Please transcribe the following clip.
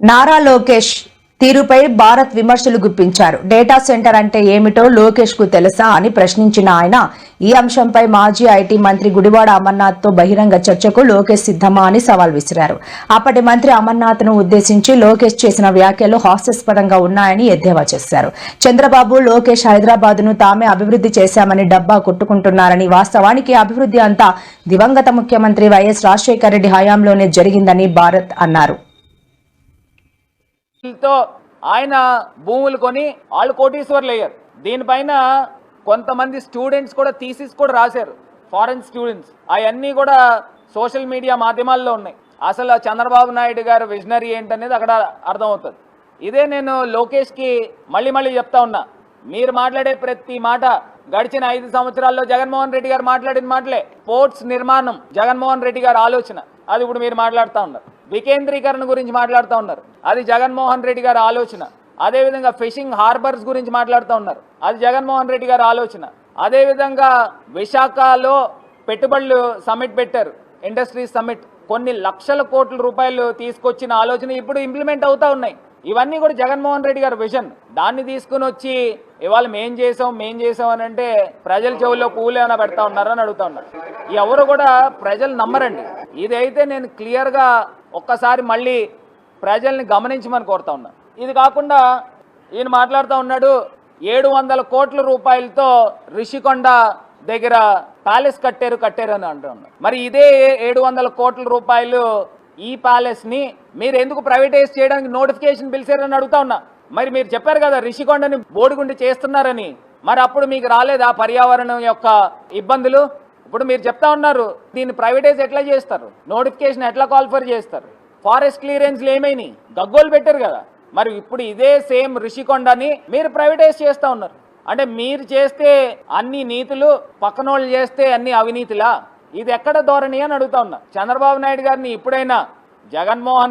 నారా లోకేష్ తీరుపై భారత్ విమర్శలు గుప్పించారు. డేటా సెంటర్ అంటే ఏమిటో లోకేష్ కు తెలుసా అని ప్రశ్నించిన ఆయన ఈ అంశంపై మాజీ ఐటీ మంత్రి గుడివాడ అమర్నాథ్ తో బహిరంగ చర్చకు లోకేష్ సిద్ధమా అని సవాల్ విసిరారు. అప్పటి మంత్రి అమర్నాథ్ ను ఉద్దేశించి లోకేష్ చేసిన వ్యాఖ్యలు హాస్యాస్పదంగా ఉన్నాయని ఎద్దేవా చేశారు. చంద్రబాబు లోకేష్ హైదరాబాద్ ను తామే అభివృద్ధి చేశామని డబ్బా కొట్టుకుంటున్నారని, వాస్తవానికి అభివృద్ధి అంతా దివంగత ముఖ్యమంత్రి వైఎస్ రాజశేఖర రెడ్డి హయాంలోనే జరిగిందని భారత్ అన్నారు. ఆయన భూములు కొని వాళ్ళు కోటీశ్వర్లు అయ్యారు. దీనిపైన కొంతమంది స్టూడెంట్స్ కూడా థీసిస్ కూడా రాశారు, ఫారెన్ స్టూడెంట్స్. అవన్నీ కూడా సోషల్ మీడియా మాధ్యమాల్లో ఉన్నాయి. అసలు చంద్రబాబు నాయుడు గారు విజనరీ ఏంటనేది అక్కడ అర్థమవుతుంది. ఇదే నేను లోకేష్కి మళ్ళీ చెప్తా ఉన్నా, మీరు మాట్లాడే ప్రతి మాట గడిచిన 5 సంవత్సరాల్లో జగన్మోహన్ రెడ్డి గారు మాట్లాడిన మాటలే. పోర్ట్స్ నిర్మాణం జగన్మోహన్ రెడ్డి గారి ఆలోచన, అది ఇప్పుడు మీరు మాట్లాడుతూ ఉన్నారు. వికేంద్రీకరణ గురించి మాట్లాడుతూ ఉన్నారు, అది జగన్మోహన్ రెడ్డి గారి ఆలోచన. అదేవిధంగా ఫిషింగ్ హార్బర్స్ గురించి మాట్లాడుతూ ఉన్నారు, అది జగన్మోహన్ రెడ్డి గారి ఆలోచన. అదేవిధంగా విశాఖలో పెట్టుబడులు సమ్మిట్ పెట్టారు, ఇండస్ట్రీస్ సమ్మిట్. కొన్ని లక్షల కోట్ల రూపాయలు తీసుకొచ్చిన ఆలోచన ఇప్పుడు ఇంప్లిమెంట్ అవుతా ఉన్నాయి. ఇవన్నీ కూడా జగన్మోహన్ రెడ్డి గారి విజన్. దాన్ని తీసుకుని వచ్చి ఇవాళ మేం చేసాం అని అంటే ప్రజల చెవుల్లో పువ్వులు ఏమైనా పెడతా ఉన్నారని అడుగుతా ఉన్నారు. ఎవరు కూడా ప్రజలు నమ్మరండి. ఇదైతే నేను క్లియర్గా ఒక్కసారి మళ్ళీ ప్రజల్ని గమనించమని కోరుతా ఉన్నా. ఇది కాకుండా ఈయన మాట్లాడుతూ ఉన్నాడు 700 కోట్ల రూపాయలతో రిషికొండ దగ్గర ప్యాలెస్ కట్టారు అని అంటూ ఉన్నారు. మరి ఇదే 700 కోట్ల రూపాయలు ఈ ప్యాలెస్ ని మీరు ఎందుకు ప్రైవేటైజ్ చేయడానికి నోటిఫికేషన్ పిలిచారని అడుగుతా ఉన్నా. మరి మీరు చెప్పారు కదా రిషికొండని బోడిగుండి చేస్తున్నారని, మరి అప్పుడు మీకు రాలేదా పర్యావరణం యొక్క ఇబ్బందులు? ఇప్పుడు మీరు చెప్తా ఉన్నారు దీన్ని ప్రైవేటైజ్ ఎట్లా చేస్తారు, నోటిఫికేషన్ ఎట్లా కాల్ఫర్ చేస్తారు, ఫారెస్ట్ క్లియరెన్స్లు ఏమైనాయి, గగ్గోలు పెట్టారు కదా. మరి ఇప్పుడు ఇదే సేమ్ రిషికొండని మీరు ప్రైవేటైజ్ చేస్తా ఉన్నారు. అంటే మీరు చేస్తే అన్ని నీతులు, పక్కనోళ్ళు చేస్తే అన్ని అవినీతిలా? ఇది ఎక్కడ ధోరణి అని అడుగుతా ఉన్నా. చంద్రబాబు నాయుడు గారిని ఇప్పుడైనా జగన్మోహన్ రెడ్డి